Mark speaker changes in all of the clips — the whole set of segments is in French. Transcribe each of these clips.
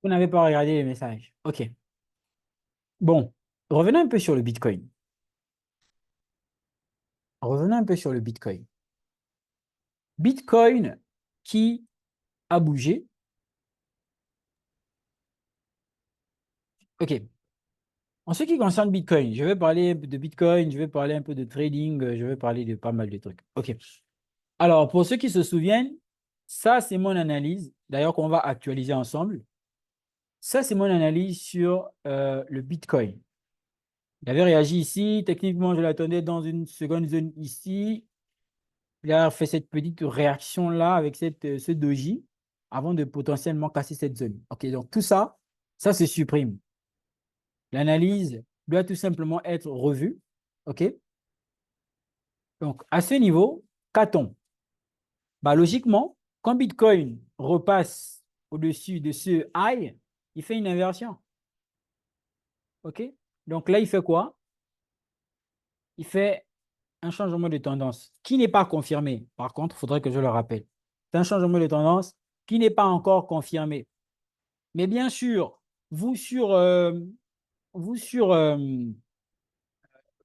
Speaker 1: Vous n'avez pas regardé les messages. OK. Bon, revenons un peu sur le Bitcoin. Revenons un peu sur le Bitcoin. Bitcoin qui a bougé. OK. En ce qui concerne Bitcoin, je vais parler de Bitcoin, je vais parler un peu de trading, je vais parler de pas mal de trucs. OK. Alors, pour ceux qui se souviennent, ça, c'est mon analyse, d'ailleurs, qu'on va actualiser ensemble. Ça, c'est mon analyse sur le Bitcoin. Il avait réagi ici. Techniquement, je l'attendais dans une seconde zone ici. Il a fait cette petite réaction-là avec ce doji avant de potentiellement casser cette zone. OK, donc tout ça, ça se supprime. L'analyse doit tout simplement être revue. OK? Donc, à ce niveau, qu'a-t-on? Bah, logiquement, quand Bitcoin repasse au-dessus de ce high, il fait une inversion. OK? Donc là, il fait quoi? Il fait un changement de tendance qui n'est pas confirmé. Par contre, il faudrait que je le rappelle. C'est un changement de tendance qui n'est pas encore confirmé. Mais bien sûr, vous sur, euh, vous sur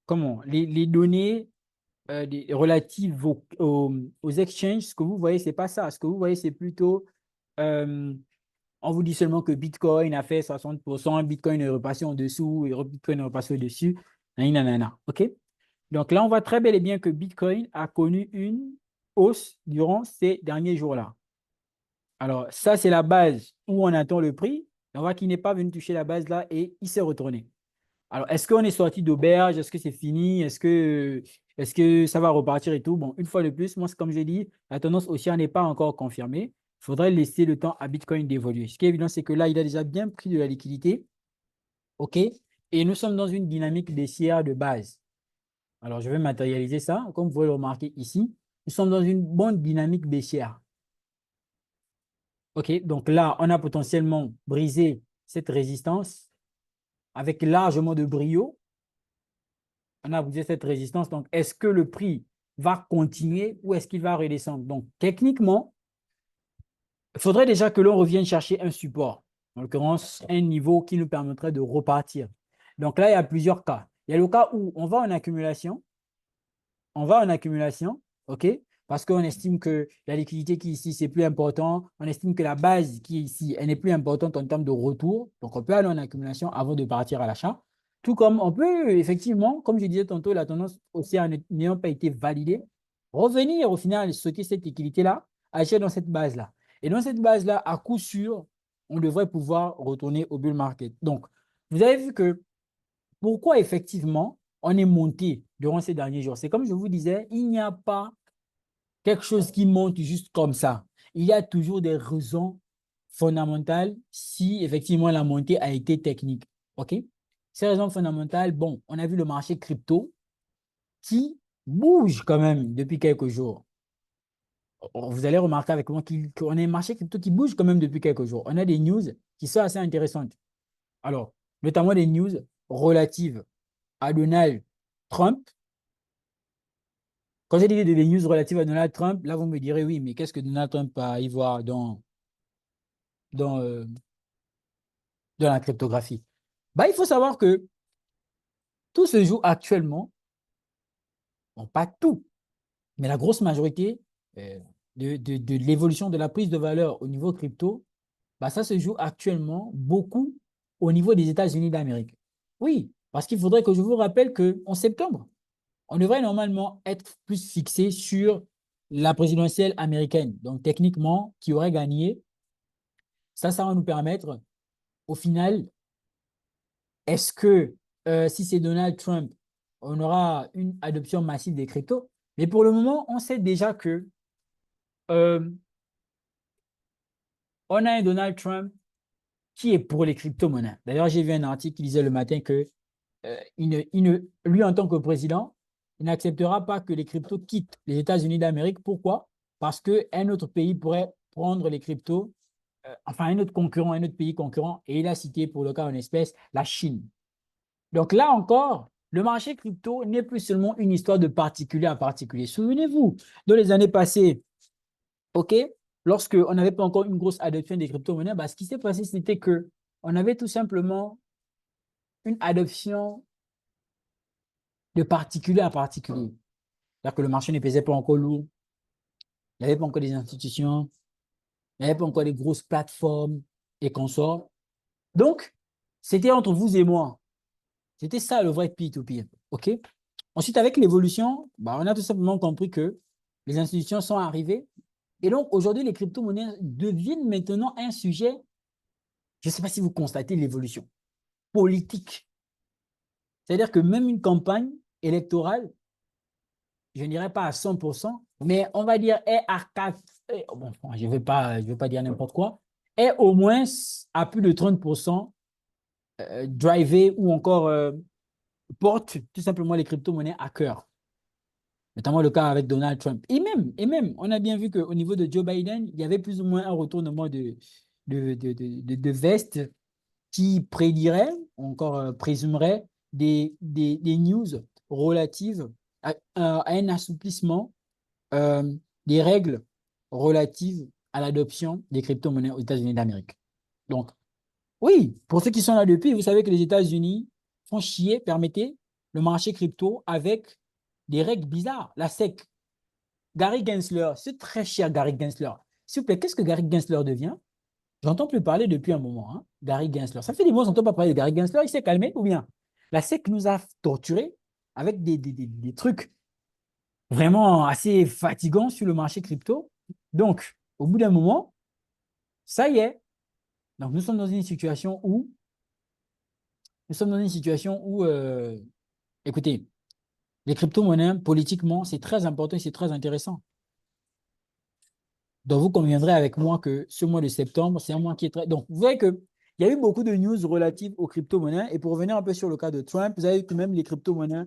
Speaker 1: comment, les données relatives aux exchanges, ce que vous voyez, ce n'est pas ça. Ce que vous voyez, c'est plutôt, euh, on vous dit seulement que Bitcoin a fait 60%, Bitcoin est repassé en dessous, et Bitcoin est repassé au-dessus. Nanana, OK? Donc là, on voit très bel et bien que Bitcoin a connu une hausse durant ces derniers jours-là. Alors, ça, c'est la base où on attend le prix. On voit qu'il n'est pas venu toucher la base là et il s'est retourné. Alors, est-ce qu'on est sorti d'auberge? Est-ce que c'est fini? Est-ce que ça va repartir et tout? Bon, une fois de plus, moi, c'est comme j'ai dit, la tendance haussière n'est pas encore confirmée. Il faudrait laisser le temps à Bitcoin d'évoluer. Ce qui est évident, c'est que là, il a déjà bien pris de la liquidité. OK? Et nous sommes dans une dynamique baissière de base. Alors, je vais matérialiser ça. Comme vous pouvez le remarquer ici, nous sommes dans une bonne dynamique baissière. OK? Donc là, on a potentiellement brisé cette résistance avec largement de brio. On a brisé cette résistance. Donc, est-ce que le prix va continuer ou est-ce qu'il va redescendre? Donc, techniquement, il faudrait déjà que l'on revienne chercher un support, en l'occurrence, un niveau qui nous permettrait de repartir. Donc là, il y a plusieurs cas. Il y a le cas où on va en accumulation, OK? Parce qu'on estime que la liquidité qui est ici, c'est plus important. On estime que la base qui est ici, elle n'est plus importante en termes de retour. Donc, on peut aller en accumulation avant de partir à l'achat. Tout comme on peut, effectivement, comme je disais tantôt, la tendance haussière n'ayant pas été validée, revenir au final, sauter cette liquidité-là, acheter dans cette base-là. Et dans cette base-là, à coup sûr, on devrait pouvoir retourner au bull market. Donc, vous avez vu que pourquoi effectivement on est monté durant ces derniers jours? C'est comme je vous disais, il n'y a pas quelque chose qui monte juste comme ça. Il y a toujours des raisons fondamentales si effectivement la montée a été technique. OK? Ces raisons fondamentales, bon, on a vu le marché crypto qui bouge quand même depuis quelques jours. Vous allez remarquer avec moi qu'on a un marché crypto qui bouge quand même depuis quelques jours. On a des news qui sont assez intéressantes. Alors, notamment des news relatives à Donald Trump. Quand j'ai dit des news relatives à Donald Trump, là, vous me direz, oui, mais qu'est-ce que Donald Trump a à y voir dans, euh, dans la cryptographie? Bah, il faut savoir que tout se joue actuellement, bon, pas tout, mais la grosse majorité euh, de l'évolution de la prise de valeur au niveau crypto, bah, ça se joue actuellement beaucoup au niveau des États-Unis d'Amérique. Oui, parce qu'il faudrait que je vous rappelle qu'en septembre, on devrait normalement être plus fixé sur la présidentielle américaine. Donc, techniquement, qui aurait gagné, ça va nous permettre, au final, est-ce que si c'est Donald Trump, on aura une adoption massive des cryptos? Mais pour le moment, on sait déjà que euh, on a un Donald Trump qui est pour les crypto-monnaies. D'ailleurs, j'ai vu un article qui disait le matin que lui, en tant que président, il n'acceptera pas que les cryptos quittent les États-Unis d'Amérique. Pourquoi? Parce qu'un autre pays pourrait prendre les cryptos, enfin un autre concurrent, un autre pays concurrent, et il a cité pour le cas en espèce la Chine. Donc là encore, le marché crypto n'est plus seulement une histoire de particulier à particulier. Souvenez-vous, dans les années passées, OK? lorsqu'on n'avait pas encore une grosse adoption des crypto-monnaies, bah, ce qui s'est passé, c'était que on avait tout simplement une adoption de particulier à particulier. C'est-à-dire que le marché ne pesait pas encore lourd, il n'y avait pas encore des institutions, il n'y avait pas encore des grosses plateformes et consorts. Donc, c'était entre vous et moi. C'était ça le vrai P2P. OK? Ensuite, avec l'évolution, bah, on a tout simplement compris que les institutions sont arrivées. Et donc, aujourd'hui, les crypto-monnaies deviennent maintenant un sujet, je ne sais pas si vous constatez l'évolution, politique. C'est-à-dire que même une campagne électorale, je ne dirais pas à 100%, mais on va dire est à 4, bon, je ne vais pas dire n'importe quoi, est au moins à plus de 30% drivé ou encore porte tout simplement les crypto-monnaies à cœur. Notamment le cas avec Donald Trump. Et même, on a bien vu qu'au niveau de Joe Biden, il y avait plus ou moins un retournement de veste qui prédirait, encore présumerait, des news relatives à un assouplissement euh, des règles relatives à l'adoption des crypto-monnaies aux États-Unis d'Amérique. Donc, oui, pour ceux qui sont là depuis, vous savez que les États-Unis font chier, permettez, le marché crypto avec des règles bizarres. La SEC, Gary Gensler, c'est très cher, Gary Gensler. S'il vous plaît, qu'est-ce que Gary Gensler devient? J'entends plus parler depuis un moment, hein. Gary Gensler. Ça fait des mois que j'entends pas parler de Gary Gensler. Il s'est calmé ou bien? La SEC nous a torturés avec des trucs vraiment assez fatigants sur le marché crypto. Donc, au bout d'un moment, ça y est. Donc, nous sommes dans une situation où, écoutez, les crypto-monnaies, politiquement, c'est très important et c'est très intéressant. Donc, vous conviendrez avec moi que ce mois de septembre, c'est un mois qui est très... Donc, vous voyez qu'il y a eu beaucoup de news relatives aux crypto-monnaies. Et pour revenir un peu sur le cas de Trump, vous avez que même les crypto-monnaies,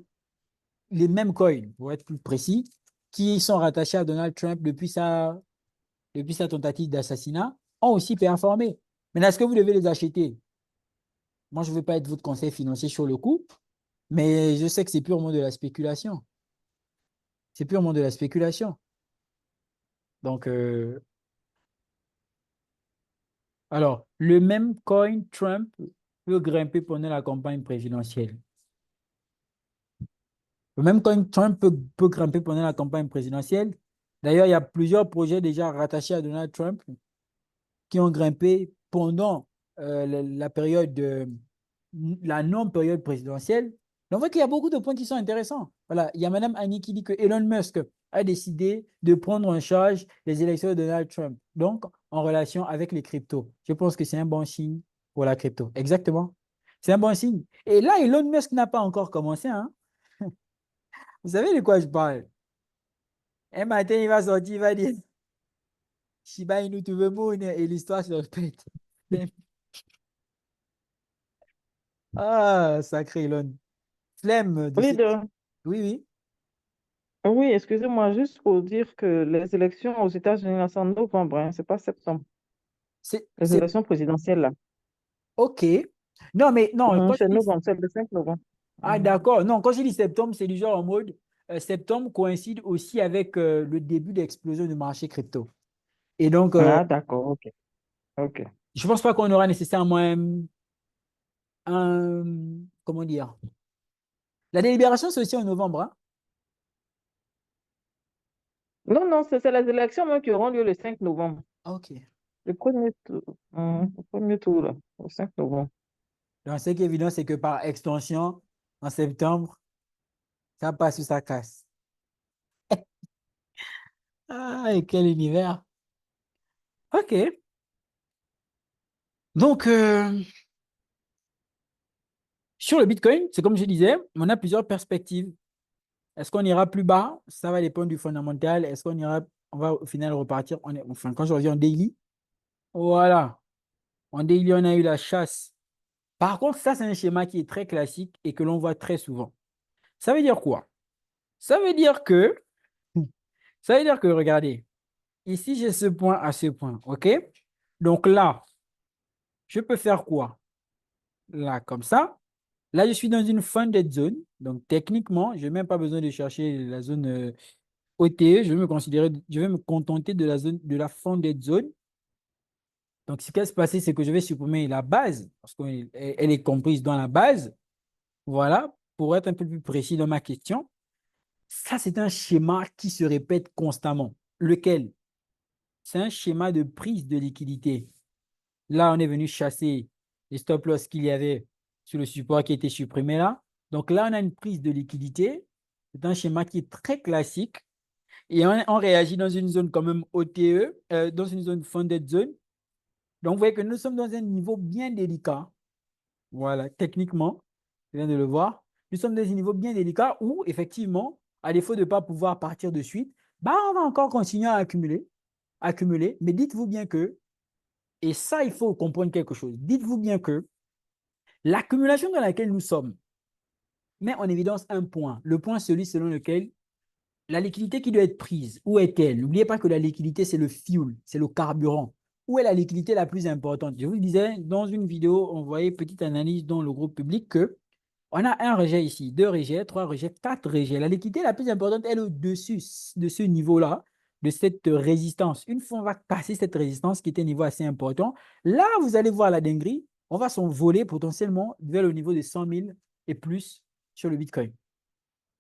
Speaker 1: les mêmes coins, pour être plus précis, qui sont rattachés à Donald Trump depuis sa tentative d'assassinat, ont aussi performé. Maintenant, est-ce que vous devez les acheter? Moi, je ne veux pas être votre conseil financier sur le coup, mais je sais que c'est purement de la spéculation. C'est purement de la spéculation. Donc, alors, le même coin Trump peut grimper pendant la campagne présidentielle. Le même coin Trump peut grimper pendant la campagne présidentielle. D'ailleurs, il y a plusieurs projets déjà rattachés à Donald Trump qui ont grimpé pendant la période la non-période présidentielle. Donc, on voit qu'il y a beaucoup de points qui sont intéressants. Voilà, il y a Mme Annie qui dit que Elon Musk a décidé de prendre en charge les élections de Donald Trump, donc en relation avec les cryptos. Je pense que c'est un bon signe pour la crypto. Exactement. C'est un bon signe. Et là, Elon Musk n'a pas encore commencé, hein. Vous savez de quoi je parle? Un matin, il va sortir, il va dire Shiba Inu to the moon et l'histoire se répète. Ah, sacré Elon. Flemme de ces...
Speaker 2: Leader,
Speaker 1: Oui, oui.
Speaker 2: oui, excusez-moi, juste pour dire que les élections aux États-Unis, là, c'est en novembre, hein, c'est pas septembre. Les
Speaker 1: C'est
Speaker 2: élections présidentielles, là.
Speaker 1: OK. Non, mais non, quand
Speaker 2: C'est
Speaker 1: je dis...
Speaker 2: novembre, c'est le 5 novembre.
Speaker 1: Ah,
Speaker 2: Mhm.
Speaker 1: d'accord. Non, quand je dis septembre, c'est du genre en mode... septembre coïncide aussi avec le début d'explosion du marché crypto. Et donc,
Speaker 2: Ah, d'accord, ok. Ok.
Speaker 1: je ne pense pas qu'on aura nécessairement comment dire? La délibération, c'est aussi en novembre, hein?
Speaker 2: Non, non, c'est les élections même qui auront lieu le 5 novembre.
Speaker 1: Ah, OK.
Speaker 2: Le premier tour, le premier tour, là, le 5 novembre.
Speaker 1: Donc, ce qui est évident, c'est que par extension, en septembre, ça passe ou ça casse. Ah, et quel univers. OK. Donc, sur le Bitcoin, c'est comme je disais, on a plusieurs perspectives. Est-ce qu'on ira plus bas? Ça va dépendre du fondamental. Est-ce qu'on ira, on va au final repartir, enfin, quand je reviens en daily, voilà. En daily, on a eu la chasse. Par contre, ça, c'est un schéma qui est très classique et que l'on voit très souvent. Ça veut dire quoi? Ça veut dire que, ça veut dire que, regardez, ici, j'ai ce point à ce point, OK? Donc là, je peux faire quoi? Là, comme ça. Là, je suis dans une funded zone. Donc, techniquement, je n'ai même pas besoin de chercher la zone OTE, je vais me contenter de la zone, de la funded zone. Donc, ce qui va se passer, c'est que je vais supprimer la base, parce qu'elle elle est comprise dans la base. Voilà, pour être un peu plus précis dans ma question. Ça, c'est un schéma qui se répète constamment. Lequel? C'est un schéma de prise de liquidité. Là, on est venu chasser les stop loss qu'il y avait sur le support qui a été supprimé là. Donc là, on a une prise de liquidité. C'est un schéma qui est très classique. Et on réagit dans une zone quand même OTE, dans une zone funded zone. Donc, vous voyez que nous sommes dans un niveau bien délicat. Voilà, techniquement, je viens de le voir. Nous sommes dans un niveau bien délicat où, effectivement, à défaut de ne pas pouvoir partir de suite, bah, on va encore continuer à accumuler. Mais dites-vous bien que, et ça, il faut comprendre quelque chose. Dites-vous bien que l'accumulation dans laquelle nous sommes met en évidence un point. Le point, celui selon lequel la liquidité qui doit être prise, où est-elle? N'oubliez pas que la liquidité, c'est le fuel, c'est le carburant. Où est la liquidité la plus importante? Je vous le disais, dans une vidéo, on voyait petite analyse dans le groupe public que on a un rejet ici, deux rejets, trois rejets, quatre rejets. La liquidité la plus importante, elle est au-dessus de ce niveau-là, de cette résistance. Une fois on va passer cette résistance, qui est un niveau assez important, là, vous allez voir la dinguerie, on va s'envoler potentiellement vers le niveau de 100 000 et plus sur le Bitcoin.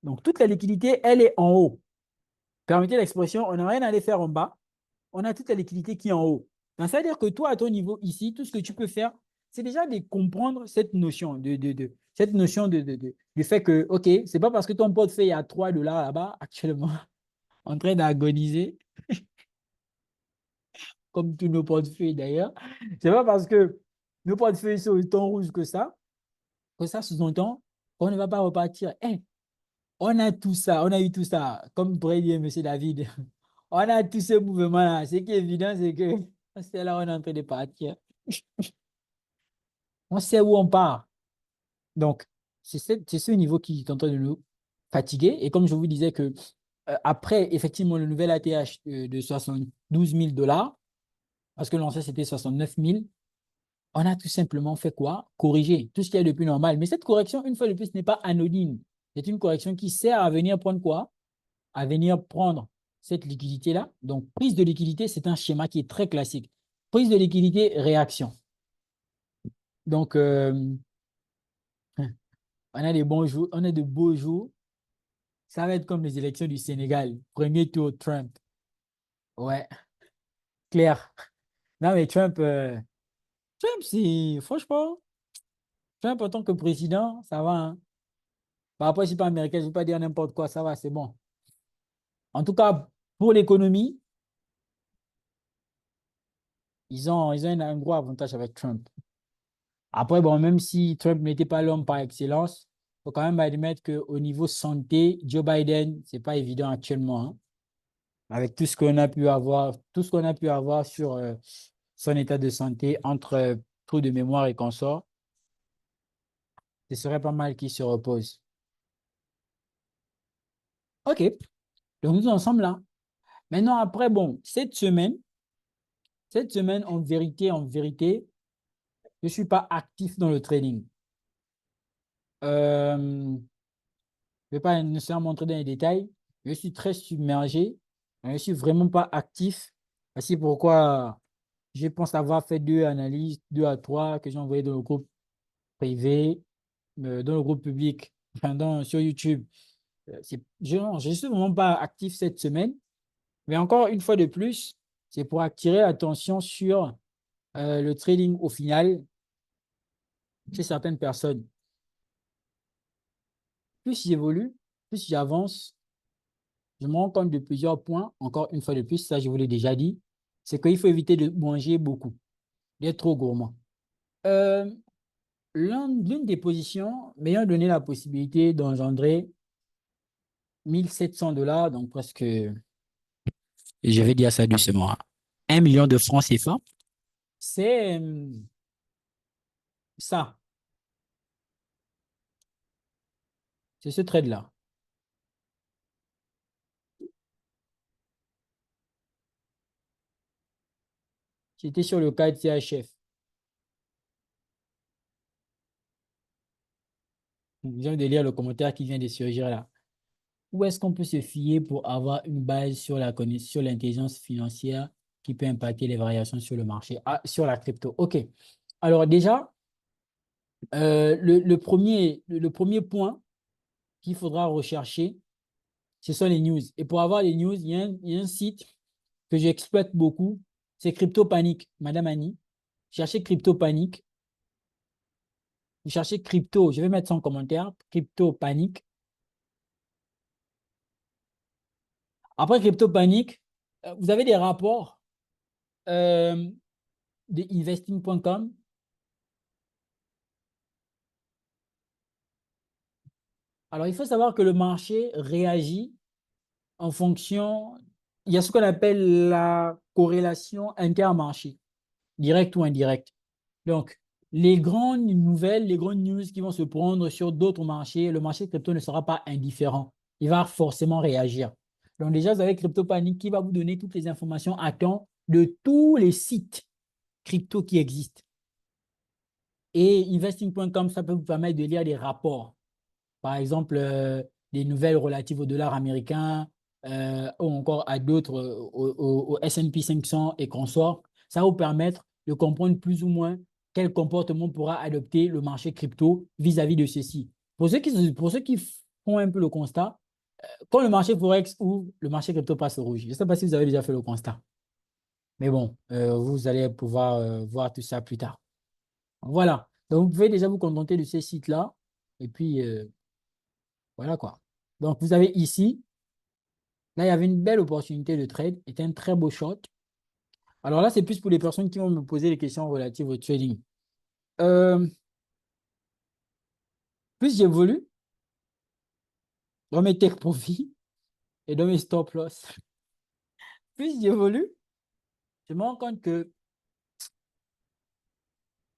Speaker 1: Donc, toute la liquidité, elle est en haut. Permettez l'expression, on n'a rien à aller faire en bas. On a toute la liquidité qui est en haut. Donc, ça veut dire que toi, à ton niveau ici, tout ce que tu peux faire, c'est déjà de comprendre cette notion, cette notion du fait que, OK, c'est pas parce que ton portefeuille est à 3 dollars là-bas, actuellement, en train d'agoniser, comme tous nos portefeuilles d'ailleurs. C'est pas parce que nos portefeuilles sont autant rouges que ça sous-entend qu'on ne va pas repartir. Hey, on a tout ça, on a eu tout ça, comme pourrait dire M. David. On a tous ces mouvements-là. Ce qui est évident, c'est que c'est là où on est en train de partir. On sait où on part. Donc, c'est ce niveau qui est en train de nous fatiguer. Et comme je vous disais que après, effectivement, le nouvel ATH de 72 000 dollars, parce que l'ancien c'était 69 000, on a tout simplement fait quoi? Corriger tout ce qui est le plus normal. Mais cette correction, une fois de plus, n'est pas anodine. C'est une correction qui sert à venir prendre quoi? À venir prendre cette liquidité-là. Donc, prise de liquidité, c'est un schéma qui est très classique. Prise de liquidité, réaction. Donc, on a des bons jours, on a de beaux jours. Ça va être comme les élections du Sénégal. Premier tour, Trump. Ouais, clair. Non, mais Trump, c'est, franchement, Trump en tant que président, ça va, hein. Par rapport, je ne suis pas américain, je ne vais pas dire n'importe quoi, ça va, c'est bon. En tout cas, pour l'économie, ils ont un gros avantage avec Trump. Après, bon, même si Trump n'était pas l'homme par excellence, il faut quand même admettre qu'au niveau santé, Joe Biden, c'est pas évident actuellement, hein. Avec tout ce qu'on a pu avoir, tout ce qu'on a pu avoir sur son état de santé entre trou de mémoire et consort, ce serait pas mal qu'il se repose. OK, donc nous ensemble là. Maintenant, après, bon, cette semaine, en vérité, je ne suis pas actif dans le trading. Je ne vais pas nécessairement montrer dans les détails. Je suis très submergé. Je ne suis vraiment pas actif. C'est pourquoi je pense avoir fait deux analyses, deux à trois, que j'ai envoyées dans le groupe privé, dans le groupe public, enfin, sur YouTube. Je ne suis vraiment pas actif cette semaine. Mais encore une fois de plus, c'est pour attirer l'attention sur le trading au final chez certaines personnes. Plus j'évolue, plus j'avance, je me rends compte de plusieurs points. Encore une fois de plus, ça je vous l'ai déjà dit, c'est qu'il faut éviter de manger beaucoup, d'être trop gourmand. Euh, L'une des positions m'ayant donné la possibilité d'engendrer 1 700 dollars, donc presque, et je vais dire ça doucement, 1 million de francs CFA, c'est ça, c'est ce trade-là. J'étais sur le cas de CHF. Je viens de lire le commentaire qui vient de surgir là. où est-ce qu'on peut se fier pour avoir une base sur sur l'intelligence financière qui peut impacter les variations sur le marché, sur la crypto? OK. Alors déjà, le premier point qu'il faudra rechercher, ce sont les news. Et pour avoir les news, il y a un site que j'exploite beaucoup, c'est CryptoPanic, Madame Annie. Cherchez CryptoPanic. Vous cherchez crypto, je vais mettre ça en commentaire, CryptoPanic. Après CryptoPanic, vous avez des rapports euh, de investing.com. Alors, il faut savoir que le marché réagit en fonction, il y a ce qu'on appelle la corrélation intermarché, direct ou indirect. Donc, les grandes nouvelles, les grandes news qui vont se prendre sur d'autres marchés, le marché crypto ne sera pas indifférent. Il va forcément réagir. Donc, déjà, vous avez CryptoPanic qui va vous donner toutes les informations à temps de tous les sites crypto qui existent. Et investing.com, ça peut vous permettre de lire des rapports. Par exemple, des nouvelles relatives au dollar américain ou encore à d'autres, au S&P 500 et consorts. Ça va vous permettre de comprendre plus ou moins quel comportement pourra adopter le marché crypto vis-à-vis de ceci. Pour ceux qui font un peu le constat, quand le marché Forex ouvre, le marché crypto passe au rouge. Je ne sais pas si vous avez déjà fait le constat. Mais bon, vous allez pouvoir voir tout ça plus tard. Voilà. Donc, vous pouvez déjà vous contenter de ces sites-là. Et puis, voilà quoi. Donc, vous avez ici, là, il y avait une belle opportunité de trade. C'était un très beau shot. Alors là, c'est plus pour les personnes qui vont me poser des questions relatives au trading. Euh, plus j'évolue dans mes take profits et dans mes stop loss, plus j'évolue, je me rends compte que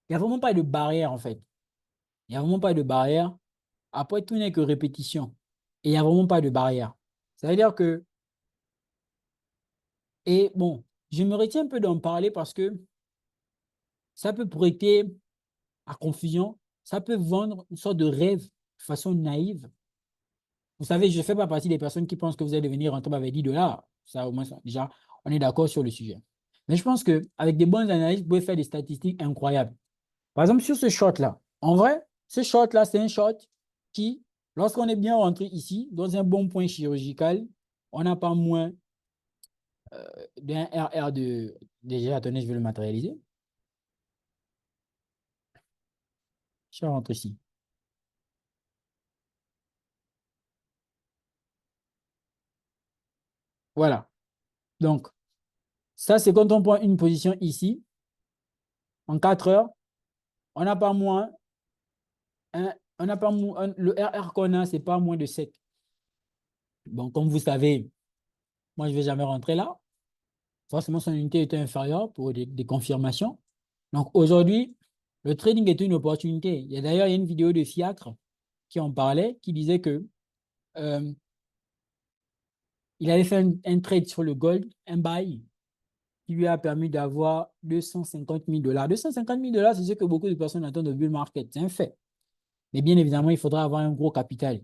Speaker 1: il n'y a vraiment pas de barrière en fait. Il n'y a vraiment pas de barrière. Après, tout n'est que répétition. Et il n'y a vraiment pas de barrière. Ça veut dire que, et bon, je me retiens un peu d'en parler parce que ça peut prêter à confusion, ça peut vendre une sorte de rêve de façon naïve. Vous savez, je ne fais pas partie des personnes qui pensent que vous allez devenir rentable avec 10 dollars. Ça, au moins, déjà, on est d'accord sur le sujet. Mais je pense qu'avec des bonnes analyses, vous pouvez faire des statistiques incroyables. Par exemple, sur ce short-là, en vrai, ce short-là, c'est un short qui, lorsqu'on est bien rentré ici, dans un bon point chirurgical, on n'a pas moins d'un RR de... Déjà, attendez, je vais le matérialiser. Je rentre ici. Voilà. Donc, ça, c'est quand on prend une position ici, en 4 heures, on n'a pas moins, on n'a pas moins le RR qu'on a, c'est pas moins de 7. Bon, comme vous savez, moi, je ne vais jamais rentrer là. Forcément, son unité était inférieure pour des confirmations. Donc, aujourd'hui, le trading est une opportunité. Il y a d'ailleurs une vidéo de Fiacre qui en parlait, qui disait que euh, il avait fait un trade sur le gold, un buy, qui lui a permis d'avoir 250 000 dollars. 250 000 dollars, c'est ce que beaucoup de personnes attendent au bull market. C'est un fait. Mais bien évidemment, il faudra avoir un gros capital.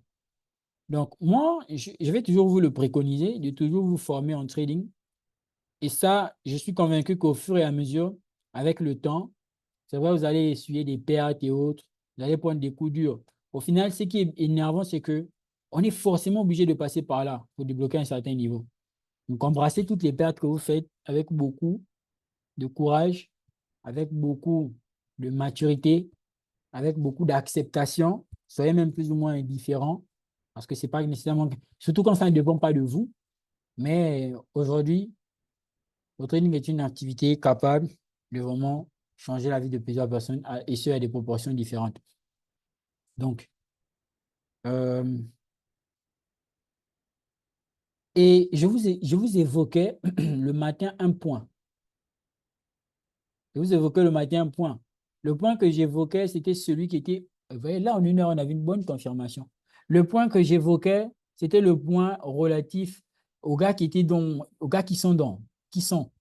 Speaker 1: Donc, moi, je vais toujours vous le préconiser, de toujours vous former en trading. Et ça, je suis convaincu qu'au fur et à mesure, avec le temps, c'est vrai, vous allez essuyer des pertes et autres, vous allez prendre des coups durs. Au final, ce qui est énervant, c'est que on est forcément obligé de passer par là pour débloquer un certain niveau. Donc, embrassez toutes les pertes que vous faites avec beaucoup de courage, avec beaucoup de maturité, avec beaucoup d'acceptation. Soyez même plus ou moins indifférent parce que c'est pas nécessairement, surtout quand ça ne dépend pas de vous. Mais aujourd'hui, le trading est une activité capable de vraiment changer la vie de plusieurs personnes et ce à des proportions différentes. Donc, euh, et je vous évoquais le matin un point. Je vous évoquais le matin un point. Le point que j'évoquais, c'était celui qui était, vous voyez, là, en une heure, on avait une bonne confirmation. Le point que j'évoquais, c'était le point relatif aux gars qui étaient aux gars qui sont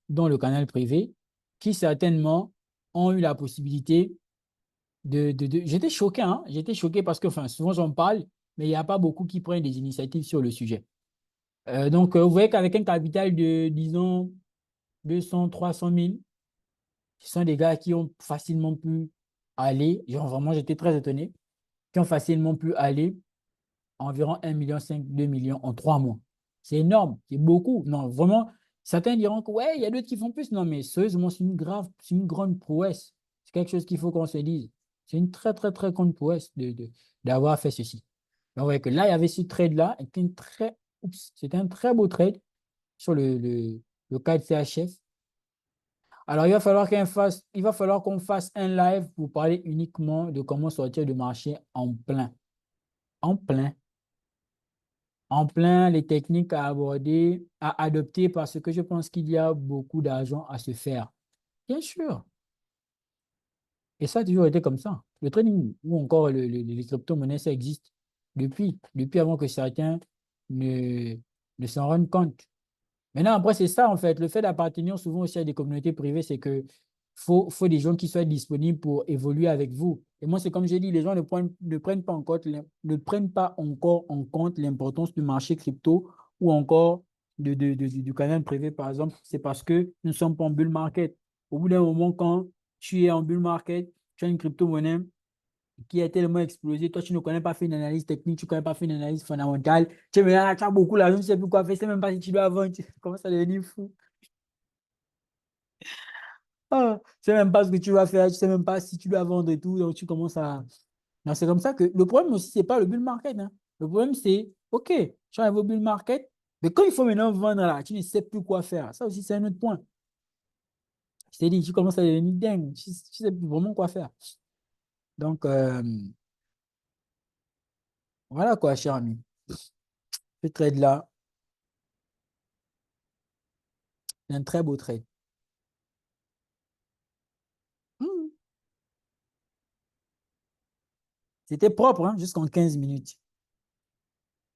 Speaker 1: dans le canal privé, qui certainement ont eu la possibilité J'étais choqué, hein. J'étais choqué parce que, enfin, souvent j'en parle, mais il n'y a pas beaucoup qui prennent des initiatives sur le sujet. Donc, vous voyez qu'avec un capital de, disons, 200, 300 000, ce sont des gars qui ont facilement pu aller, genre vraiment, j'étais très étonné, qui ont facilement pu aller à environ 1,5 million, 2 millions en 3 mois. C'est énorme, c'est beaucoup. Non, vraiment, certains diront que, ouais, il y a d'autres qui font plus. Non, mais sérieusement, c'est une grande prouesse. C'est quelque chose qu'il faut qu'on se dise. C'est une très, très, très grande prouesse d'avoir fait ceci. Donc, vous voyez que là, il y avait ce trade-là, c'était un très beau trade sur le cas de CHF. Alors, il va falloir qu'on fasse un live pour parler uniquement de comment sortir du marché en plein. En plein. En plein, les techniques à aborder, à adopter, parce que je pense qu'il y a beaucoup d'argent à se faire. Bien sûr. Et ça a toujours été comme ça. Le trading ou encore les crypto-monnaies, ça existe depuis avant que certains ne, ne s'en rendent compte. Maintenant, après, c'est ça, en fait. Le fait d'appartenir souvent aussi à des communautés privées, c'est que faut des gens qui soient disponibles pour évoluer avec vous. Et moi, c'est comme j'ai dit, les gens ne prennent pas ne prennent pas encore en compte l'importance du marché crypto ou encore du canal privé, par exemple. C'est parce que nous ne sommes pas en bull market. Au bout d'un moment, quand tu es en bull market, tu as une crypto-monnaie qui a tellement explosé. Toi, tu ne connais pas fait une analyse technique, tu ne connais pas fait une analyse fondamentale. Tu es là, tu as beaucoup l'argent, tu ne sais plus quoi faire, tu ne sais même pas si tu dois vendre. Tu commences à devenir fou. Ah, tu ne sais même pas ce que tu vas faire, tu ne sais même pas si tu dois vendre et tout. Donc, tu commences à. Non, c'est comme ça que le problème aussi, ce n'est pas le bull market, hein. Le problème, c'est, OK, tu arrives au bull market, mais quand il faut maintenant vendre là, tu ne sais plus quoi faire. Ça aussi, c'est un autre point. Je t'ai dit, tu commences à devenir dingue. Tu ne sais plus vraiment quoi faire. Donc, voilà quoi, cher ami. Ce trade-là, c'est un très beau trade. Hmm. C'était propre, hein, jusqu'en 15 minutes.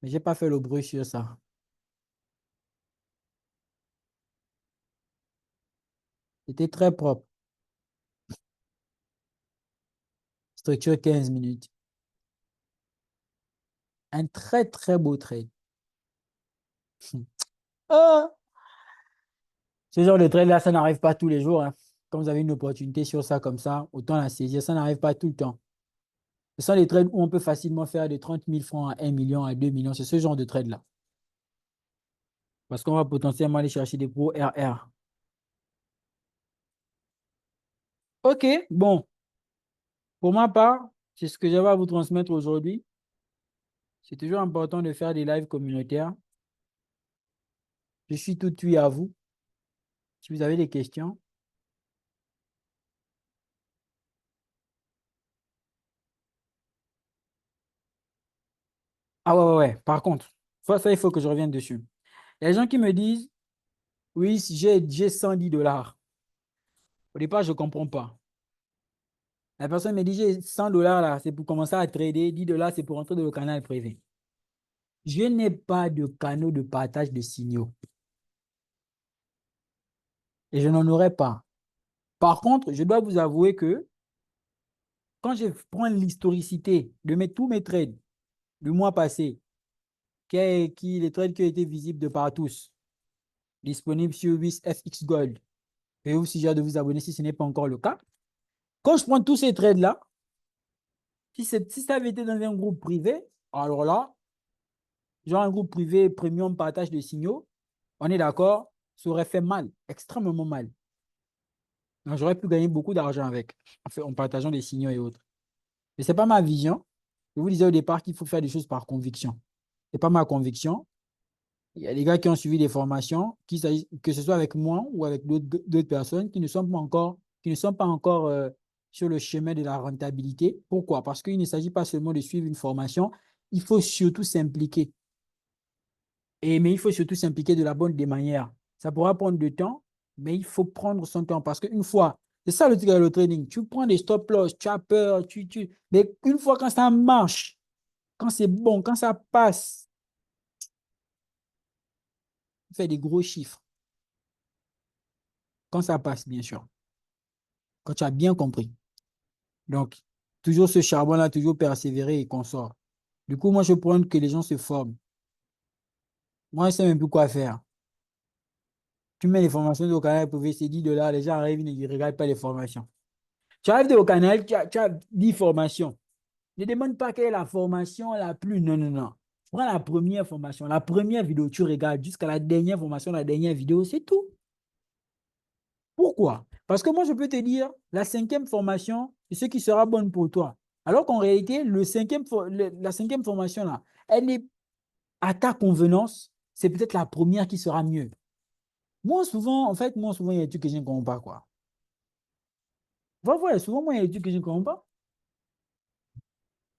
Speaker 1: Mais je n'ai pas fait le bruit sur ça. C'était très propre. Structure 15 minutes. Un très, très beau trade. Ah, ce genre de trade-là, ça n'arrive pas tous les jours, hein. Quand vous avez une opportunité sur ça comme ça, autant la saisir. Ça n'arrive pas tout le temps. Ce sont des trades où on peut facilement faire de 30 000 francs à 1 million, à 2 millions. C'est ce genre de trade-là. Parce qu'on va potentiellement aller chercher des pros RR. OK, bon. Pour ma part, c'est ce que j'avais à vous transmettre aujourd'hui. C'est toujours important de faire des lives communautaires. Je suis tout de suite à vous. Si vous avez des questions. Ah ouais, ouais, ouais. Par contre, ça, il faut que je revienne dessus. Il y a des gens qui me disent, oui, si j'ai 110 dollars. Au départ, je ne comprends pas. La personne me dit, j'ai 100 dollars là, c'est pour commencer à trader. 10 dollars, c'est pour entrer dans le canal privé. Je n'ai pas de canaux de partage de signaux et je n'en aurai pas. Par contre, je dois vous avouer que quand je prends l'historicité de tous mes trades du mois passé, les trades qui ont été visibles de par tous, disponibles sur WISFX Gold, et vous suggère de vous abonner si ce n'est pas encore le cas. Quand je prends tous ces trades-là, si ça avait été dans un groupe privé, alors là, genre un groupe privé premium partage de signaux, on est d'accord, ça aurait fait mal, extrêmement mal. Donc, j'aurais pu gagner beaucoup d'argent avec, en partageant des signaux et autres. Mais ce n'est pas ma vision. Je vous disais au départ qu'il faut faire des choses par conviction. Ce n'est pas ma conviction. Il y a des gars qui ont suivi des formations, que ce soit avec moi ou avec d'autres personnes qui ne sont pas encore sur le chemin de la rentabilité. Pourquoi? Parce qu'il ne s'agit pas seulement de suivre une formation, il faut surtout s'impliquer. Mais il faut surtout s'impliquer de la bonne des manières. Ça pourra prendre du temps, mais il faut prendre son temps parce qu'une fois, c'est ça le truc avec le trading, tu prends des stop loss, tu as peur, mais une fois quand ça marche, quand c'est bon, quand ça passe, tu fais des gros chiffres. Quand ça passe, bien sûr. Quand tu as bien compris. Donc, toujours ce charbon-là, toujours persévérer et qu'on sort. Du coup, moi, je prends que les gens se forment. Moi, je ne sais même plus quoi faire. Tu mets les formations au canal privé, c'est 10 dollars. Les gens arrivent, ils ne regardent pas les formations. Tu arrives au canal, tu as 10 formations. Ne demande pas quelle est la formation la plus. Non, non, non. Prends la première formation, la première vidéo, tu regardes jusqu'à la dernière formation, la dernière vidéo, c'est tout. Pourquoi? Parce que moi, je peux te dire, la cinquième formation, c'est ce qui sera bonne pour toi. Alors qu'en réalité, la cinquième formation, là, elle est à ta convenance, c'est peut-être la première qui sera mieux. Moi, souvent, en fait, moi, souvent, il y a des trucs que je ne comprends pas, quoi. Voilà, souvent, moi, il y a des trucs que je ne comprends pas.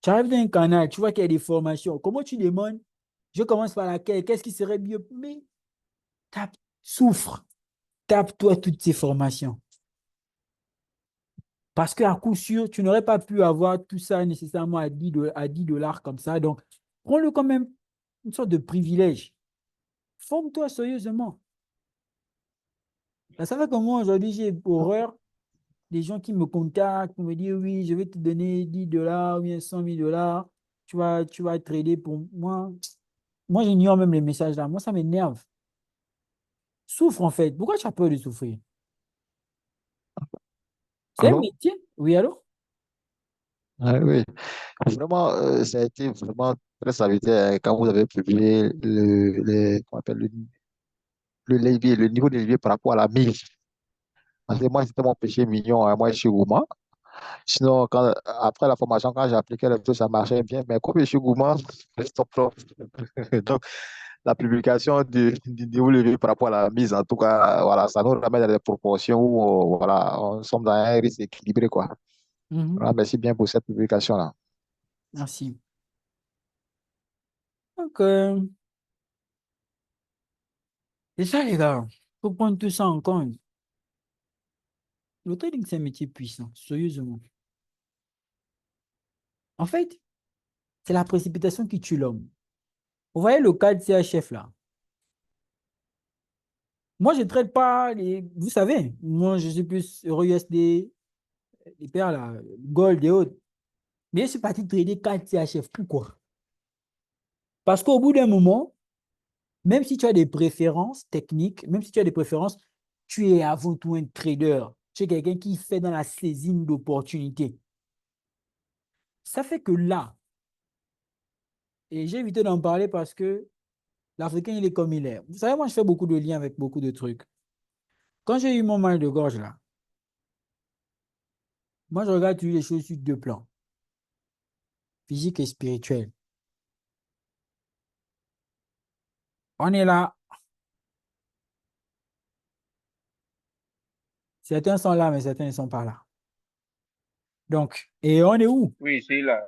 Speaker 1: Tu arrives dans un canal, tu vois qu'il y a des formations. Comment tu demandes? Je commence par laquelle? Qu'est-ce qui serait mieux? Mais tape, souffre, tape-toi toutes ces formations. Parce qu'à coup sûr, tu n'aurais pas pu avoir tout ça nécessairement à 10 dollars comme ça. Donc, prends-le quand même une sorte de privilège. Forme-toi sérieusement. Là, ça fait que moi, aujourd'hui, j'ai horreur des gens qui me contactent pour me dire, oui, je vais te donner 10 dollars ou bien 100 000 dollars. Tu vas trader pour moi. Moi, j'ignore même les messages là. Moi, ça m'énerve. Souffre en fait. Pourquoi tu as peur de souffrir? C'est un
Speaker 3: Allô?
Speaker 1: métier. Oui, allô?
Speaker 3: Ah oui, vraiment, ça a été vraiment très salutaire quand vous avez publié comment on appelle, le levier, le niveau de levier par rapport à la mise. Parce que moi, c'était mon péché mignon, hein, moi, je suis gourmand. Sinon, après la formation, quand j'appliquais le truc, ça marchait bien. Mais comme je suis gourmand, je stop trop. Donc, la publication du niveau de levier par rapport à la mise, en tout cas, voilà, ça nous ramène à des proportions où, voilà, on sommes dans un risque équilibré, quoi.
Speaker 1: Mhm.
Speaker 3: Voilà, merci bien pour cette publication-là.
Speaker 1: Merci. Donc, c'est ça, les gars. Il faut prendre tout ça en compte. Le trading, c'est un métier puissant, sérieusement. En fait, c'est la précipitation qui tue l'homme. Vous voyez le cas de CHF là. Moi, je ne traite pas les. Vous savez, moi, je suis plus EURUSD, les paires là, Gold et autres. Mais je suis parti trader 4 CHF. Pourquoi? Parce qu'au bout d'un moment, même si tu as des préférences techniques, même si tu as des préférences, tu es avant tout un trader. Tu es quelqu'un qui fait dans la saisine d'opportunités. Ça fait que là, et j'ai évité d'en parler parce que l'Africain, il est comme il est. Vous savez, moi, je fais beaucoup de liens avec beaucoup de trucs. Quand j'ai eu mon mal de gorge là, moi, je regarde toujours les choses sur deux plans, physique et spirituel. On est là, certains sont là, mais certains ne sont pas là. Donc, et on est où?
Speaker 4: Oui, c'est là.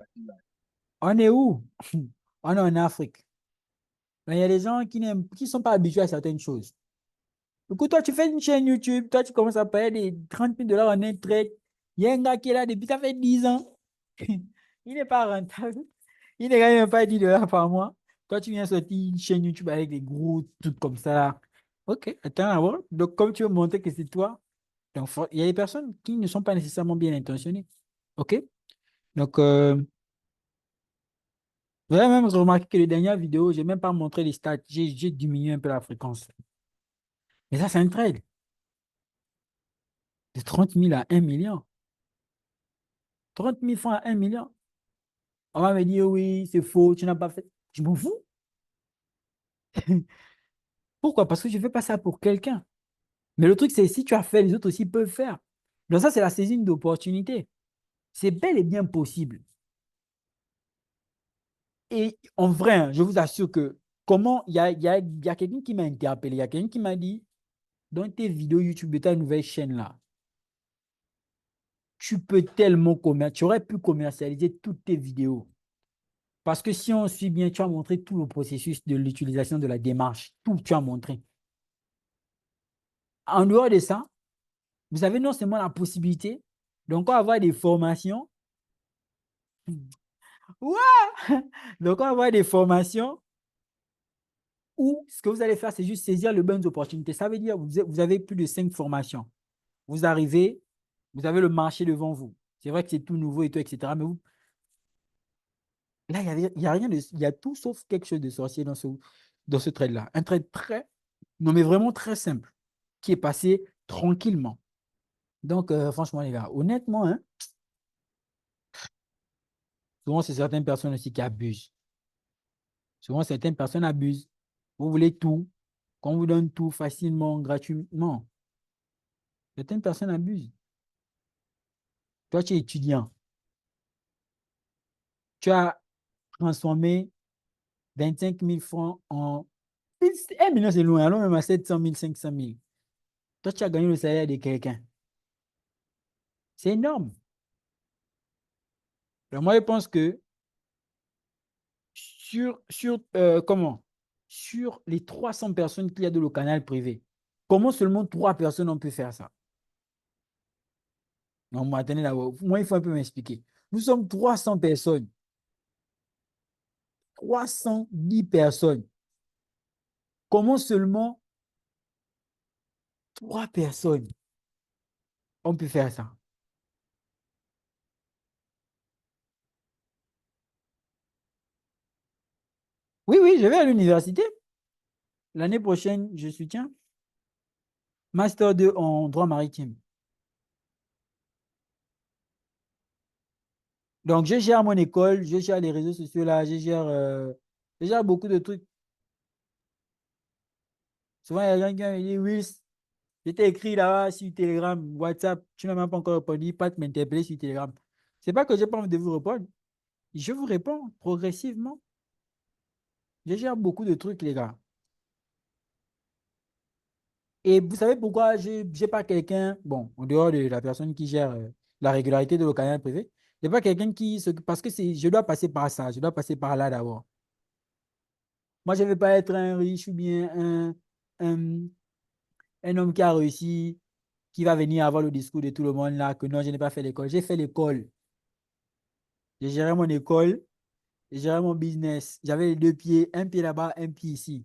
Speaker 1: On est où? On est en Afrique. Mais il y a des gens qui ne sont pas habitués à certaines choses. Du coup, toi, tu fais une chaîne YouTube, toi, tu commences à payer des 30 000 dollars en un trade. Il y a un gars qui est là depuis, ça fait 10 ans. Il n'est pas rentable. Il ne gagne même pas 10 dollars par mois. Toi, tu viens sortir une chaîne YouTube avec des gros trucs comme ça. Ok, attends à voir. Donc, comme tu veux montrer que c'est toi, donc, il y a des personnes qui ne sont pas nécessairement bien intentionnées. Ok? Donc, vous avez même remarqué que les dernières vidéos, je n'ai même pas montré les stats. J'ai diminué un peu la fréquence. Mais ça, c'est un trade de 30 000 à 1 million. 30 000 francs à 1 million. On va me dire, oui, c'est faux, tu n'as pas fait. Je m'en fous. Pourquoi? Parce que je ne fais pas ça pour quelqu'un. Mais le truc, c'est si tu as fait, les autres aussi peuvent faire. Donc ça, c'est la saisine d'opportunité. C'est bel et bien possible. Et en vrai, hein, je vous assure que comment il y a quelqu'un qui m'a interpellé, il y a quelqu'un qui m'a dit, dans tes vidéos YouTube de ta nouvelle chaîne là, tu peux tellement tu aurais pu commercialiser toutes tes vidéos. Parce que si on suit bien, tu as montré tout le processus de l'utilisation de la démarche. Tout, tu as montré. En dehors de ça, vous avez non seulement la possibilité, donc on va avoir des formations. Ouais! Donc on va avoir des formations où ce que vous allez faire, c'est juste saisir les bonnes opportunités. Ça veut dire que vous avez plus de 5 formations. Vous arrivez, vous avez le marché devant vous. C'est vrai que c'est tout nouveau et tout, etc. Mais Là, il y a rien de, il y a tout sauf quelque chose de sorcier dans ce trade-là. Un trade très, non mais vraiment très simple, qui est passé tranquillement. Donc, franchement, les gars, honnêtement, hein, souvent, c'est certaines personnes aussi qui abusent. Souvent, certaines personnes abusent. Vous voulez tout, qu'on vous donne tout facilement, gratuitement. Certaines personnes abusent. Toi, tu es étudiant. Tu as transformé 25 000 francs en 1 million, c'est loin. Allons même à 700 000, 500 000. Toi, tu as gagné le salaire de quelqu'un. C'est énorme. Alors, moi, je pense que comment? Sur les 300 personnes qu'il y a dans le canal privé, comment seulement 3 personnes ont pu faire ça? Non, mais attendez là, moi, il faut un peu m'expliquer. Nous sommes 300 personnes, 310 personnes. Comment seulement 3 personnes ont pu faire ça? Oui, oui, je vais à l'université. L'année prochaine, je soutiens. Master 2 en droit maritime. Donc, je gère mon école, je gère les réseaux sociaux là, je gère beaucoup de trucs. Souvent, il y a quelqu'un qui me dit, oui, je t'ai écrit là sur Telegram, WhatsApp, tu n'as même pas encore répondu, pas de m'interpeller sur Telegram. C'est pas que j'ai pas envie de vous répondre. Je vous réponds progressivement. Je gère beaucoup de trucs, les gars. Et vous savez pourquoi je n'ai pas quelqu'un, bon, en dehors de la personne qui gère la régularité de le canal privé, je n'ai pas quelqu'un parce que je dois passer par ça, je dois passer par là d'abord. Moi, je ne veux pas être un riche ou bien un, un homme qui a réussi, qui va venir avoir le discours de tout le monde là, que non, je n'ai pas fait l'école. J'ai fait l'école. J'ai géré mon école, j'ai géré mon business. J'avais les deux pieds, un pied là-bas, un pied ici.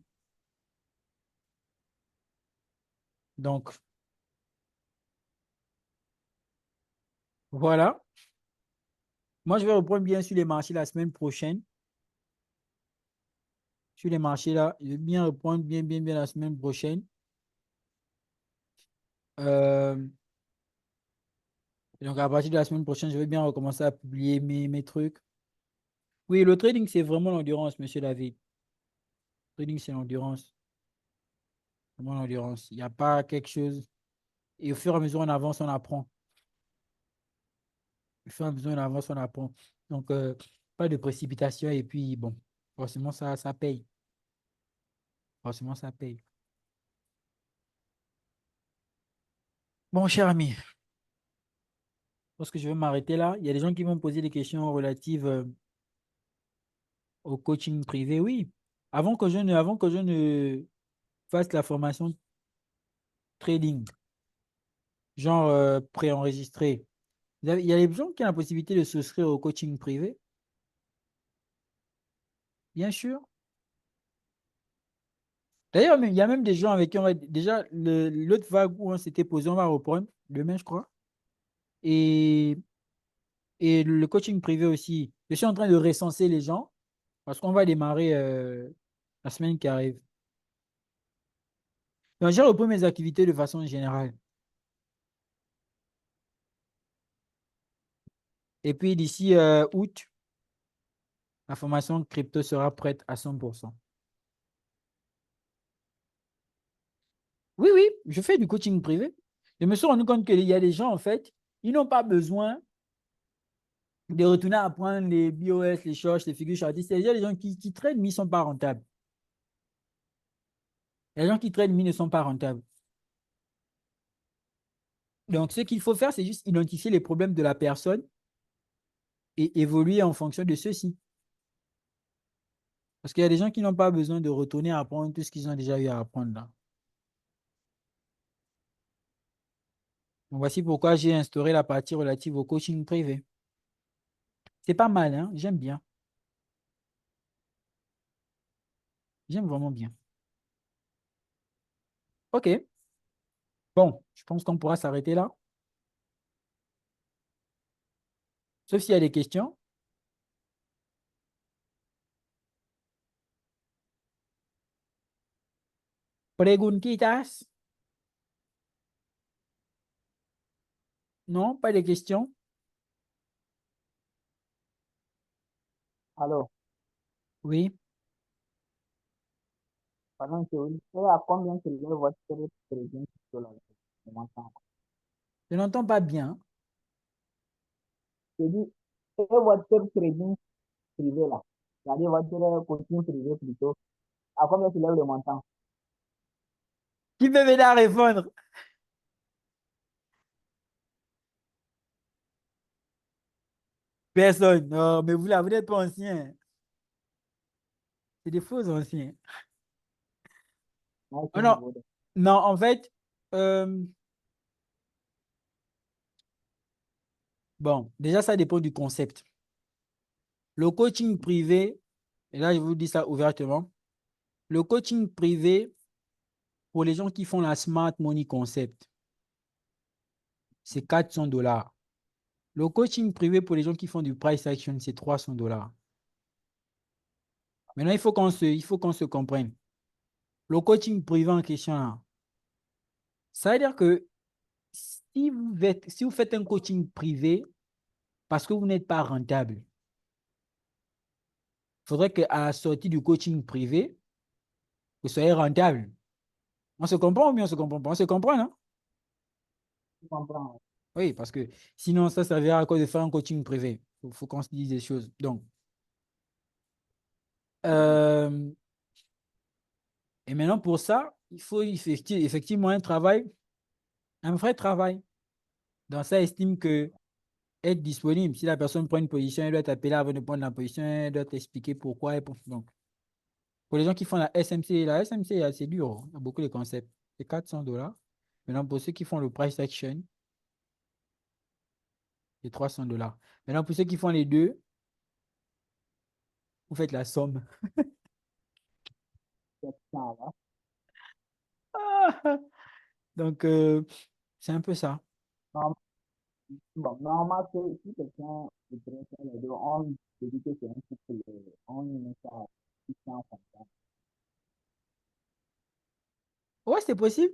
Speaker 1: Donc, voilà. Moi, je vais reprendre bien sur les marchés la semaine prochaine. Sur les marchés là, je vais bien reprendre bien, bien, bien la semaine prochaine. Euh, donc, à partir de la semaine prochaine, je vais bien recommencer à publier mes trucs. Oui, le trading, c'est vraiment l'endurance, monsieur David. Le trading, c'est l'endurance. Vraiment l'endurance. Il n'y a pas quelque chose. Et au fur et à mesure on avance, on apprend. Au fur et à mesure on avance, on apprend. Donc, pas de précipitation. Et puis, bon, forcément, ça paye. Forcément, ça paye. Bon, cher ami, je pense que je vais m'arrêter là. Il y a des gens qui vont me poser des questions relatives au coaching privé. Oui, avant que je ne fasse la formation trading, genre préenregistré, il y a des gens qui ont la possibilité de souscrire au coaching privé, bien sûr. D'ailleurs, il y a même des gens avec qui on va déjà l'autre vague où on s'était posé, on va reprendre demain, je crois. Et, et le coaching privé aussi. Je suis en train de recenser les gens parce qu'on va démarrer la semaine qui arrive. Donc, j'ai repris mes activités de façon générale. Et puis d'ici août, la formation crypto sera prête à 100%. Oui, oui, je fais du coaching privé. Je me suis rendu compte qu'il y a des gens, en fait, ils n'ont pas besoin de retourner à apprendre les BOS, les shorts, les figures chartistes. Il y a des gens qui traînent, mais ils ne sont pas rentables. Les gens qui traînent, mais ils ne sont pas rentables. Donc, ce qu'il faut faire, c'est juste identifier les problèmes de la personne et évoluer en fonction de ceux-ci. Parce qu'il y a des gens qui n'ont pas besoin de retourner à apprendre tout ce qu'ils ont déjà eu à apprendre là. Donc, voici pourquoi j'ai instauré la partie relative au coaching privé. C'est pas mal, hein? J'aime bien. J'aime vraiment bien. OK. Bon, je pense qu'on pourra s'arrêter là. Sauf s'il y a des questions. Preguntitas? Non, pas de questions?
Speaker 4: Alors,
Speaker 1: Oui.
Speaker 4: pardon, c'est à combien c'est votre crédit sur le montant?
Speaker 1: Je n'entends pas bien.
Speaker 4: Je dis, c'est votre crédit privé là. C'est-à-dire votre coaching privé plutôt. À combien c'est le montant?
Speaker 1: Qui peut m'aider à répondre? Personne. Non, mais vous là, vous n'êtes pas ancien. C'est des faux anciens.
Speaker 4: À
Speaker 1: Oh
Speaker 4: quel
Speaker 1: non,
Speaker 4: niveau de-
Speaker 1: non, en fait, euh, bon, déjà, ça dépend du concept. Le coaching privé, et là, je vous dis ça ouvertement, le coaching privé, pour les gens qui font la Smart Money Concept, c'est 400 $. Le coaching privé pour les gens qui font du price action, c'est 300 $. Maintenant, il faut qu'on se comprenne. Le coaching privé en question, là, ça veut dire que si vous faites un coaching privé parce que vous n'êtes pas rentable, il faudrait qu'à la sortie du coaching privé, vous soyez rentable. On se comprend ou bien on se comprend pas? On se comprend, non?
Speaker 4: Tu comprends?
Speaker 1: Oui, parce que sinon, ça servira à quoi de faire un coaching privé? Il faut qu'on se dise des choses. Donc, euh, et maintenant, pour ça, il faut effectivement un travail, un vrai travail. Dans ça, estime que être disponible, si la personne prend une position, elle doit t'appeler avant de prendre la position, elle doit t'expliquer pourquoi. Donc, pour les gens qui font la SMC, c'est dur, hein. Il y a beaucoup de concepts. C'est 400 $. Maintenant, pour ceux qui font le price action, c'est 300 $. Maintenant, pour ceux qui font les deux, vous faites la somme.
Speaker 4: C'est ça, là.
Speaker 1: Donc, c'est un peu ça.
Speaker 4: Norm- Bon, normalement, si quelqu'un est très faire les deux, on se dit que c'est un couple, on met ça à 650.
Speaker 1: Ouais, c'est possible.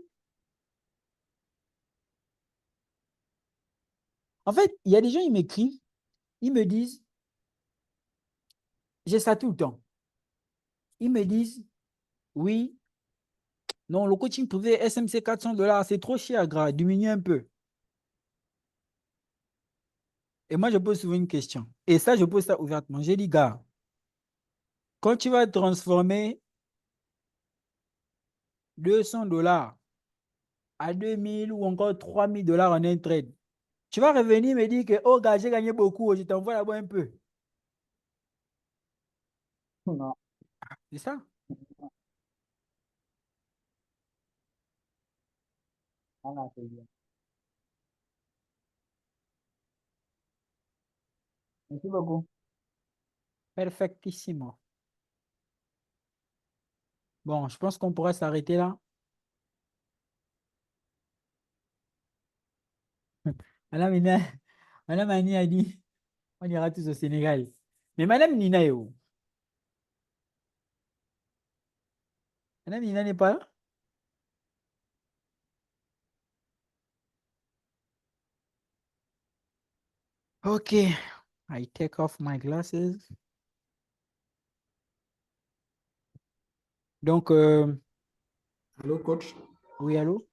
Speaker 1: En fait, il y a des gens, ils m'écrivent, ils me disent, j'ai ça tout le temps. Ils me disent, oui, non, le coaching privé SMC 400 $, c'est trop cher, gras, diminue un peu. Et moi, je pose souvent une question. Et ça, je pose ça ouvertement. J'ai dit, gars, quand tu vas transformer 200 $ à 2000 ou encore 3000 $ en un trade, tu vas revenir me dire que, oh, gars, j'ai gagné beaucoup, je t'envoie là-bas un peu.
Speaker 4: Non,
Speaker 1: C'est ça.
Speaker 4: on a fait bien. Merci beaucoup.
Speaker 1: Perfectissimo. Bon, je pense qu'on pourrait s'arrêter là. Madame Nina, Madame Annie a dit, on ira tous au Sénégal. Mais Madame Nina est où? Madame Nina n'est pas là? Ok, I take off my glasses. Donc,
Speaker 5: Allô, coach.
Speaker 1: oui, allô?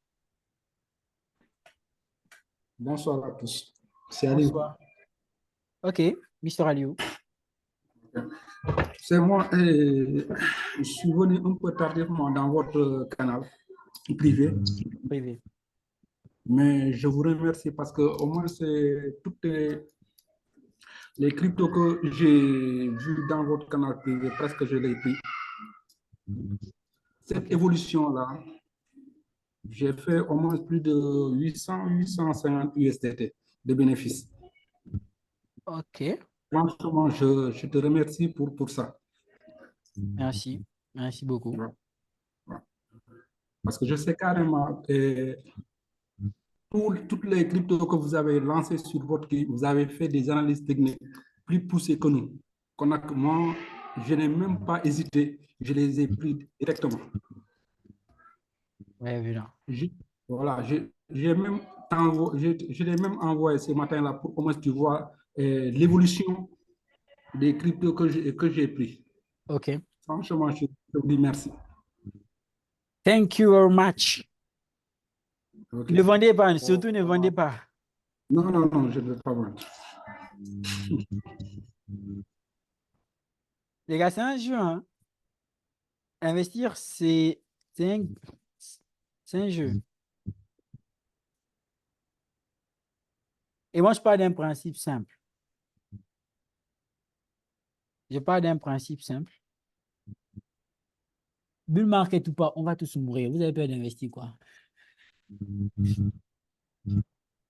Speaker 5: Bonsoir à tous. C'est Ali.
Speaker 1: Bonsoir. Ok, Mr. Aliou,
Speaker 5: C'est moi. Je suis venu un peu tardivement dans votre canal privé,
Speaker 1: privé.
Speaker 5: mais je vous remercie parce que au moins c'est toutes les cryptos que j'ai vus dans votre canal privé, presque je l'ai pris. Cette
Speaker 1: Ok.
Speaker 5: évolution-là, j'ai fait au moins plus de 850 USDT de bénéfices.
Speaker 1: Ok,
Speaker 5: Franchement, je te remercie pour ça.
Speaker 1: merci. Merci beaucoup.
Speaker 5: Parce que je sais carrément toutes les cryptos que vous avez lancées sur votre kit, vous avez fait des analyses techniques plus poussées que nous. Moi, je n'ai même pas hésité, je les ai pris directement.
Speaker 1: Ouais, évident.
Speaker 5: J'ai- Voilà, je l'ai même envoyé ce matin-là pour comment tu vois l'évolution des cryptos que j'ai pris.
Speaker 1: OK.
Speaker 5: Franchement, je vous dis merci.
Speaker 1: Thank you very much.
Speaker 5: Ok.
Speaker 1: Ne vendez pas, surtout ne vendez pas.
Speaker 5: Non, non, non, je ne veux pas vendre.
Speaker 1: Les gars, c'est un jeu, hein. Investir, c'est un, c'est un jeu. Et moi, je parle d'un principe simple. Je parle d'un principe simple. Bull market ou pas, on va tous mourir. Vous avez peur d'investir quoi?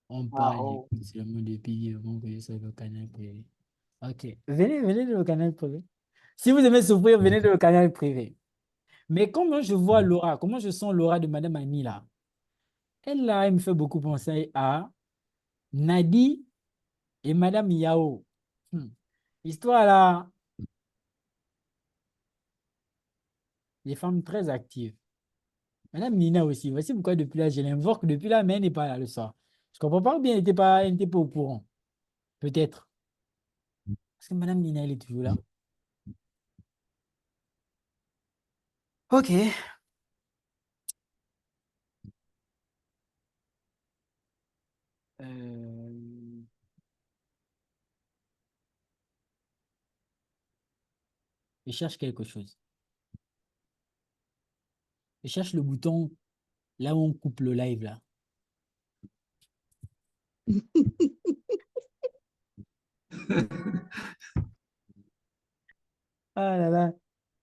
Speaker 1: On
Speaker 4: Ah,
Speaker 1: parle,
Speaker 4: oh.
Speaker 1: j'écoute seulement depuis avant que je sois le canal privé. Ok. Venez dans le canal privé. Si vous aimez souffrir, venez dans le canal privé. Mais comment je vois Laura, comment je sens Laura de Madame Annie là? Elle là, elle me fait beaucoup penser à Nadi et Madame Yao. Hmm. Histoire là, des femmes très actives. Madame Nina aussi. Voici pourquoi depuis là, je l'invoque depuis là, mais elle n'est pas là le soir. Je comprends pas bien, elle n'était pas au courant. Peut-être. Parce que Madame Nina, elle est toujours là. Ok. Euh, je cherche quelque chose. Je cherche le bouton là où on coupe le live là. Ah là là.